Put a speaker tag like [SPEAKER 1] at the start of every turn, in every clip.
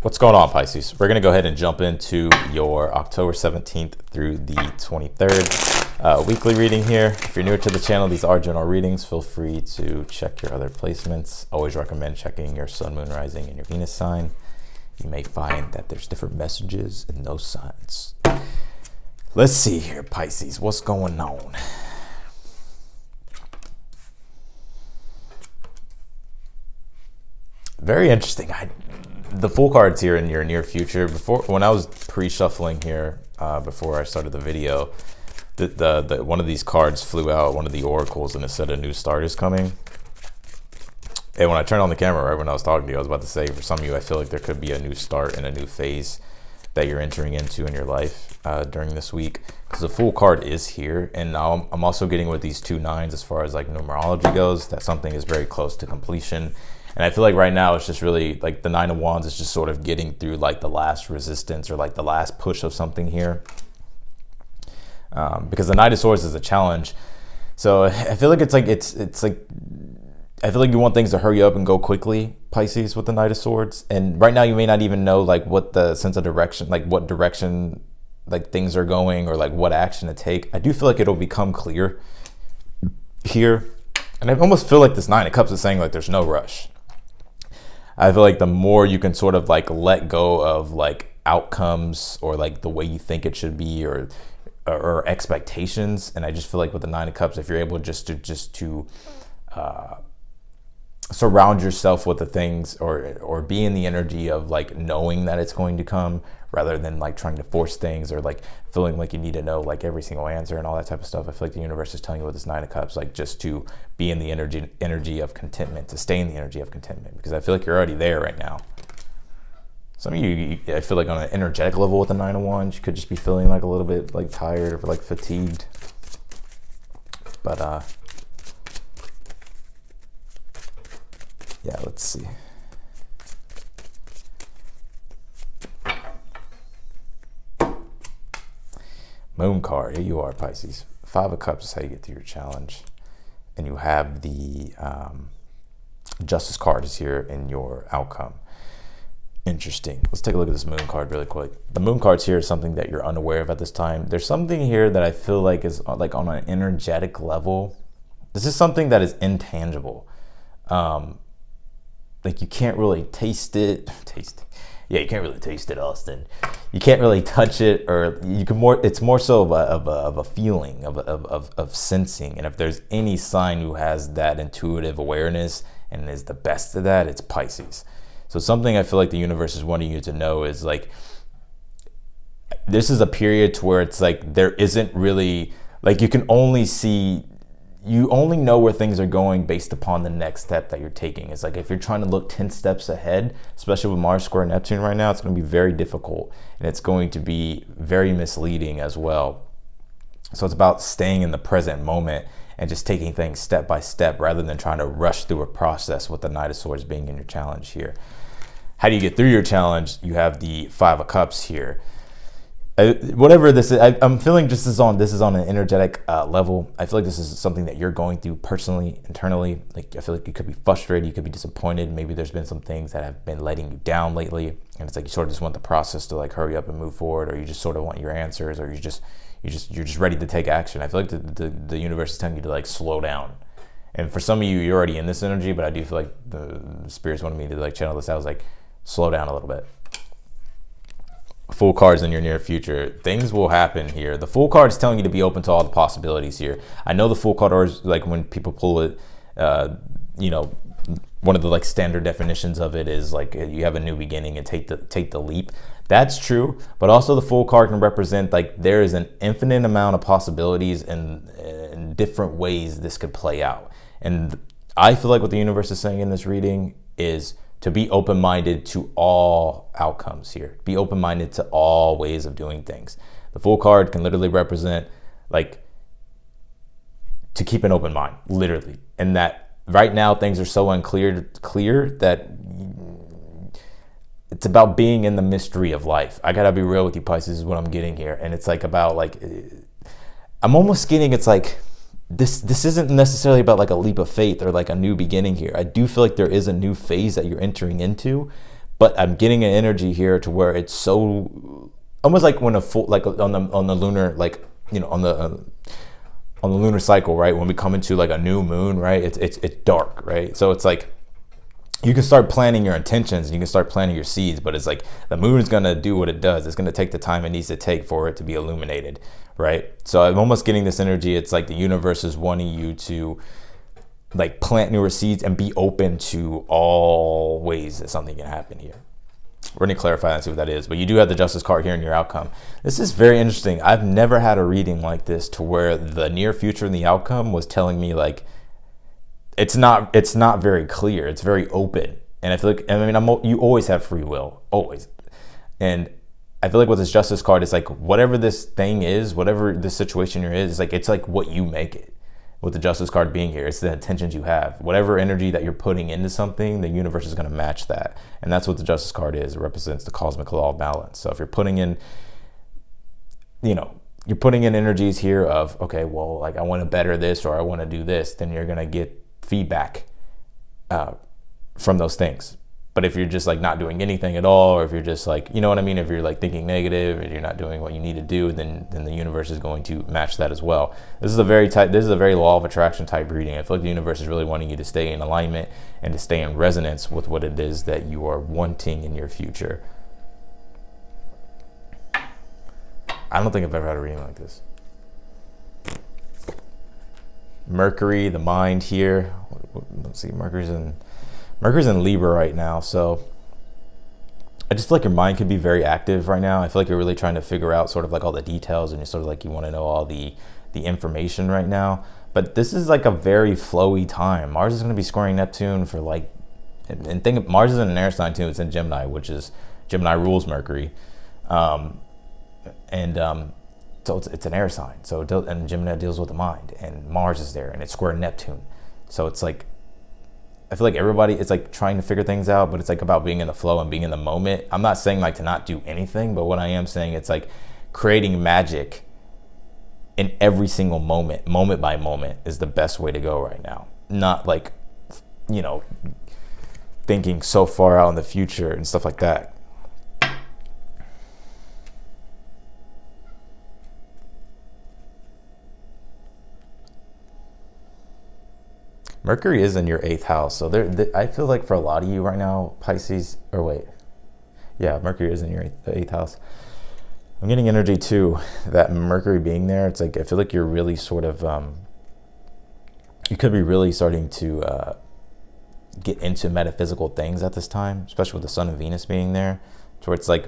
[SPEAKER 1] What's going on, Pisces? We're going to go ahead and jump into your October 17th through the 23rd weekly reading here. If you're newer to the channel, these are general readings. Feel free to check your other placements. Always recommend checking your sun, moon, rising, and your Venus sign. You may find that there's different messages in those signs. Let's see here, Pisces. What's going on? Very interesting. The full cards here in your near future. When I was pre-shuffling here, before I started the video, the one of these cards flew out, one of the oracles, and it said a new start is coming. And when I turned on the camera, right when I was talking to you, I was about to say, for some of you, I feel like there could be a new start and a new phase that you're entering into in your life during this week, because the full card is here. And now I'm also getting with these 2 9s as far as like numerology goes, that something is very close to completion. And I feel like right now it's just really like the 9 of Wands is just sort of getting through like the last resistance or like the last push of something here. Because the Knight of Swords is a challenge. So I feel like it's like, I feel like you want things to hurry up and go quickly, Pisces, with the Knight of Swords. And right now you may not even know like what the sense of direction, like what direction like things are going or like what action to take. I do feel like it'll become clear here. And I almost feel like this 9 of Cups is saying like there's no rush. I feel like the more you can sort of like let go of like outcomes or like the way you think it should be or expectations. And I just feel like with the 9 of Cups, if you're able just to surround yourself with the things or be in the energy of like knowing that it's going to come rather than like trying to force things or like feeling like you need to know like every single answer and all that type of stuff. I feel like the universe is telling you with this 9 of Cups, like just to be in the energy of contentment, to stay in the energy of contentment, because I feel like you're already there right now. Some of you, I feel like on an energetic level with the 9 of Wands, you could just be feeling like a little bit like tired or like fatigued. But yeah, let's see. Moon card, here you are, Pisces. 5 of Cups is how you get through your challenge. And you have the Justice card is here in your outcome. Interesting. Let's take a look at this Moon card really quick. The Moon card's here is something that you're unaware of at this time. There's something here that I feel like is like on an energetic level. This is something that is intangible. Like you can't really taste it. Yeah, you can't really taste it, Austin. You can't really touch it, or you can more. It's more so of a feeling of sensing. And if there's any sign who has that intuitive awareness and is the best of that, it's Pisces. So something I feel like the universe is wanting you to know is like this is a period to where it's like there isn't really like you only know where things are going based upon the next step that you're taking. It's like if you're trying to look 10 steps ahead, especially with Mars square Neptune right now, it's going to be very difficult and it's going to be very misleading as well. So it's about staying in the present moment and just taking things step by step rather than trying to rush through a process with the Knight of Swords being in your challenge here. How do you get through your challenge? You have the 5 of Cups here. Whatever this is, I'm feeling just this is on an energetic level. I feel like this is something that you're going through personally, internally. Like I feel like you could be frustrated, you could be disappointed. Maybe there's been some things that have been letting you down lately, and it's like you sort of just want the process to like hurry up and move forward, or you just sort of want your answers, or you're just ready to take action. I feel like the universe is telling you to like slow down. And for some of you, you're already in this energy, but I do feel like the spirits wanted me to like channel this out. I was like, slow down a little bit. Full cards in your near future. Things will happen here. The full card is telling you to be open to all the possibilities here. I know the full card is like when people pull it, you know, one of the like standard definitions of it is like you have a new beginning and take the leap. That's true, but also the full card can represent like there is an infinite amount of possibilities and in different ways this could play out. And I feel like what the universe is saying in this reading is to be open-minded to all outcomes here. Be open-minded to all ways of doing things. The Fool card can literally represent like to keep an open mind, literally. And that right now things are so clear that it's about being in the mystery of life. I gotta be real with you, Pisces, is what I'm getting here. And it's like about like, I'm almost getting, it's like, this isn't necessarily about like a leap of faith or like a new beginning here. I do feel like there is a new phase that you're entering into, but I'm getting an energy here to where it's so almost like when a full, like on the lunar, like, you know, on the lunar cycle, right? When we come into like a new moon, right? It's dark, right? So it's like you can start planning your intentions and you can start planning your seeds, but it's like the moon is going to do what it does. It's going to take the time it needs to take for it to be illuminated, right? So I'm almost getting this energy. It's like the universe is wanting you to like plant newer seeds and be open to all ways that something can happen here. We're going to clarify and see what that is, but you do have the Justice card here in your outcome. This is very interesting. I've never had a reading like this to where the near future and the outcome was telling me like, it's not very clear. It's very open. And I feel like, I mean, you always have free will, always. And I feel like with this Justice card, it's like whatever this thing is, whatever this situation you're in, it's like what you make it. With the Justice card being here, it's the intentions you have. Whatever energy that you're putting into something, the universe is going to match that. And that's what the Justice card is. It represents the cosmic law of balance. So if you're putting in, you know, you're putting in energies here of, okay, well, like I want to better this or I want to do this, then you're going to get feedback from those things. But if you're just like not doing anything at all, or if you're just like, you know what I mean, if you're like thinking negative and you're not doing what you need to do, then the universe is going to match that as well. This is a very law of attraction type reading. I feel like the universe is really wanting you to stay in alignment and to stay in resonance with what it is that you are wanting in your future. I don't think I've ever had a reading like this. Mercury, the mind here. Let's see, Mercury's in Libra right now, so I just feel like your mind could be very active right now. I feel like you're really trying to figure out sort of like all the details, and you're sort of like you want to know all the information right now. But this is like a very flowy time. Mars is going to be squaring Neptune for like, and think of Mars is in an air sign too. It's in Gemini, which is Gemini rules Mercury, so it's an air sign. So and Gemini deals with the mind, and Mars is there, and it's square Neptune. So it's like, I feel like everybody is like trying to figure things out, but it's like about being in the flow and being in the moment. I'm not saying like to not do anything, but what I am saying, it's like creating magic in every single moment by moment is the best way to go right now. Not like, you know, thinking so far out in the future and stuff like that. Mercury is in your 8th house. So I feel like for a lot of you right now, Pisces, or wait. Yeah, Mercury is in your 8th house. I'm getting energy too, that Mercury being there. It's like, I feel like you're really sort of, you could be really starting to get into metaphysical things at this time, especially with the Sun and Venus being there. So it's like,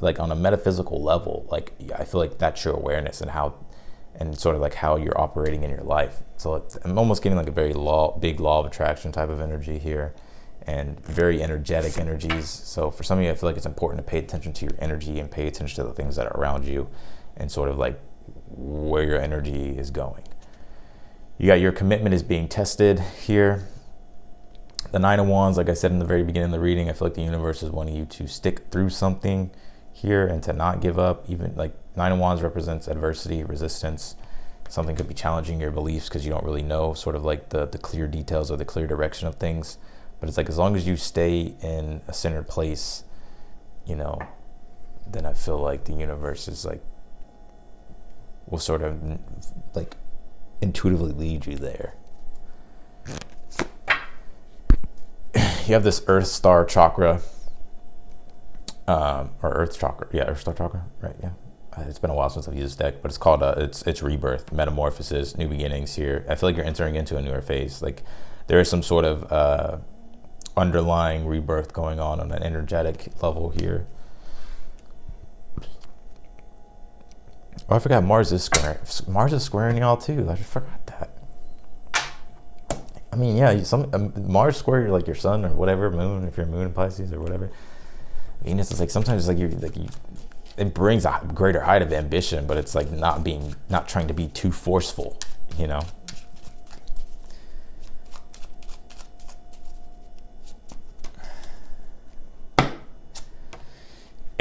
[SPEAKER 1] like on a metaphysical level, like I feel like that's your awareness and sort of like how you're operating in your life. So I'm almost getting like a very big law of attraction type of energy here, and very energetic energies. So for some of you, I feel like it's important to pay attention to your energy and pay attention to the things that are around you and sort of like where your energy is going. You got your commitment is being tested here. The 9 of Wands, like I said in the very beginning of the reading, I feel like the universe is wanting you to stick through something here and to not give up. Even like 9 of Wands represents adversity, resistance. Something could be challenging your beliefs because you don't really know sort of like the clear details or the clear direction of things. But it's like, as long as you stay in a centered place, you know, then I feel like the universe is like, will sort of like intuitively lead you there. You have this Earth Star chakra, or Earth chakra, yeah, Earth Star chakra, right? Yeah, it's been a while since I've used this deck, but it's called it's rebirth, metamorphosis, new beginnings here. I feel like you're entering into a newer phase. Like there is some sort of underlying rebirth going on an energetic level here. Oh, I forgot Mars is squaring y'all too. I just forgot that. I mean, yeah, Mars square like your sun or whatever, moon, if you're moon in Pisces or whatever. Venus is like, sometimes it's like it brings a greater height of ambition, but it's like not trying to be too forceful, you know.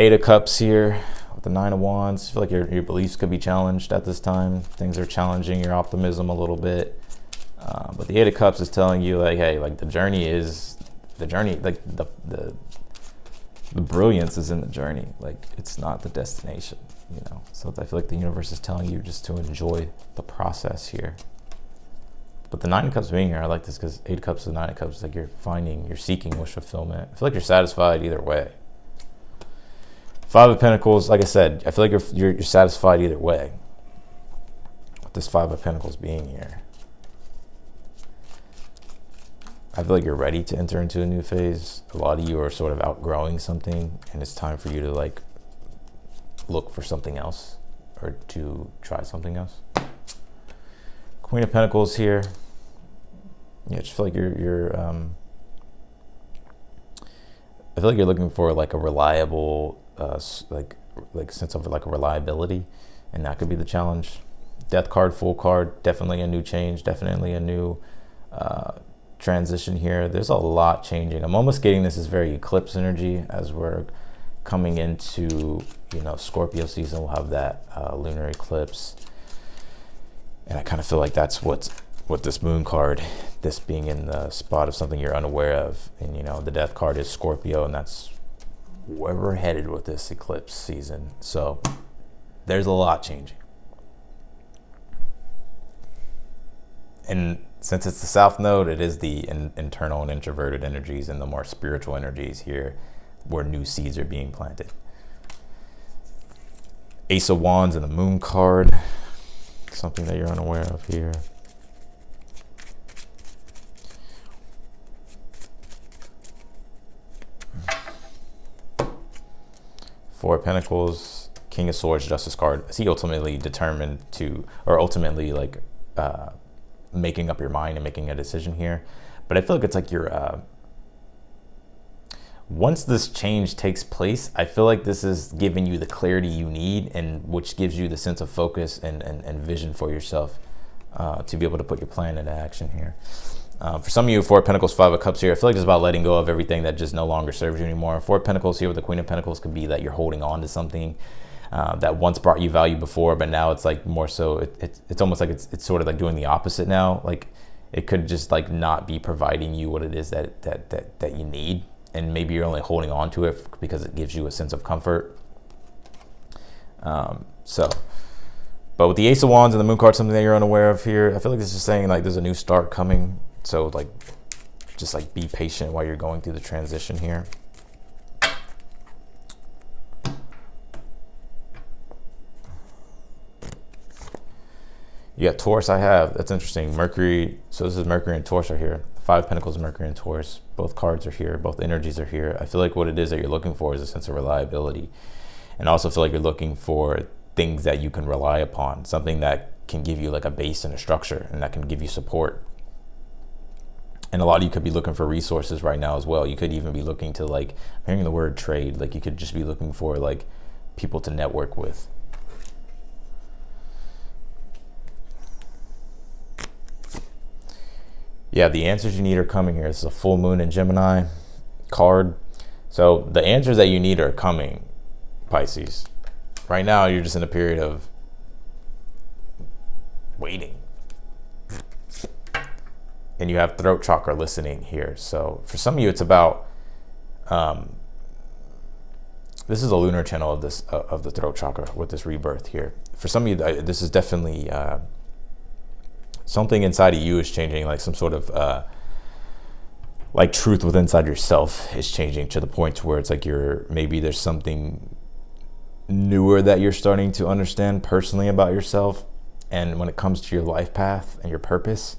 [SPEAKER 1] Eight of Cups here with the 9 of Wands. I feel like your beliefs could be challenged at this time. Things are challenging your optimism a little bit. But the 8 of Cups is telling you like, hey, like the journey, like The brilliance is in the journey. Like, it's not the destination, you know? So I feel like the universe is telling you just to enjoy the process here. But the Nine of Cups being here, I like this because Eight of Cups to Nine of Cups, like you're seeking wish fulfillment. I feel like you're satisfied either way. Five of Pentacles, like I said, I feel like you're satisfied either way. With this Five of Pentacles being here. I feel like you're ready to enter into a new phase. A lot of you are sort of outgrowing something, and it's time for you to like look for something else or to try something else. Queen of Pentacles here. Yeah, I just feel like you're I feel like you're looking for like a reliable like sense of like a reliability, and that could be the challenge. Death card, Fool card, definitely a new change, definitely a new transition here. There's a lot changing. I'm almost getting this as very eclipse energy as we're coming into, you know, Scorpio season. We'll have that lunar eclipse, and I kind of feel like that's what this moon card, this being in the spot of something you're unaware of, and you know the death card is Scorpio, and that's where we're headed with this eclipse season. So there's a lot changing. And since it's the South Node, it is the internal and introverted energies and the more spiritual energies here where new seeds are being planted. Ace of Wands and the Moon card, something that you're unaware of here. Four of Pentacles, King of Swords, Justice card. Is he ultimately determined to, or ultimately like making up your mind and making a decision here? But I feel like it's like you're once this change takes place, I feel like this is giving you the clarity you need, and which gives you the sense of focus and vision for yourself to be able to put your plan into action here. For some of you, Four of Pentacles, Five of Cups here, I feel like it's about letting go of everything that just no longer serves you anymore. Four of Pentacles here with the Queen of Pentacles could be that you're holding on to something that once brought you value before, but now it's like more so, it's almost like it's sort of like doing the opposite now. Like it could just like not be providing you what it is that you need. And maybe you're only holding on to it because it gives you a sense of comfort. But with the Ace of Wands and the Moon card, something that you're unaware of here, I feel like this is saying like there's a new start coming. So like, just like be patient while you're going through the transition here. You got Taurus. That's interesting. Mercury. So this is Mercury and Taurus are here. Five of Pentacles, Mercury and Taurus. Both cards are here. Both energies are here. I feel like what it is that you're looking for is a sense of reliability. And I also feel like you're looking for things that you can rely upon. Something that can give you like a base and a structure, and that can give you support. And a lot of you could be looking for resources right now as well. You could even be looking to like, I'm hearing the word trade. Like you could just be looking for like people to network with. Yeah, the answers you need are coming here. This is a full moon in Gemini card. So the answers that you need are coming, Pisces. Right now, you're just in a period of waiting. And you have throat chakra listening here. So for some of you, it's about, this is a lunar channel of this of the throat chakra with this rebirth here. For some of you, this is definitely something inside of you is changing, like some sort of like truth within inside yourself is changing to the point where it's like maybe there's something newer that you're starting to understand personally about yourself. And when it comes to your life path and your purpose,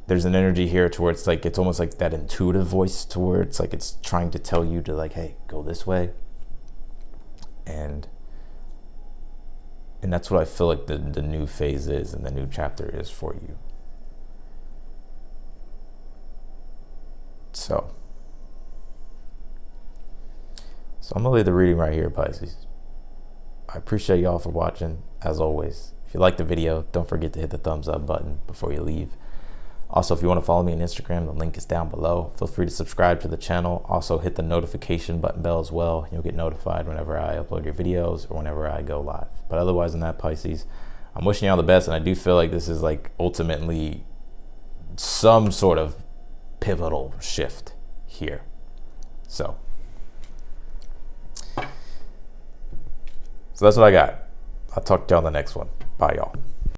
[SPEAKER 1] there's an energy here to where it's like, it's almost like that intuitive voice to where it's like, it's trying to tell you to like, hey, go this way. And that's what I feel like the new phase is and the new chapter is for you. So I'm gonna leave the reading right here, Pisces. I appreciate y'all for watching, as always. If you liked the video, don't forget to hit the thumbs up button before you leave. Also, if you want to follow me on Instagram, the link is down below. Feel free to subscribe to the channel. Also, hit the notification bell as well. You'll get notified whenever I upload your videos or whenever I go live. But otherwise than that, Pisces, I'm wishing y'all the best. And I do feel like this is like ultimately some sort of pivotal shift here. So So that's what I got. I'll talk to y'all on the next one. Bye, y'all.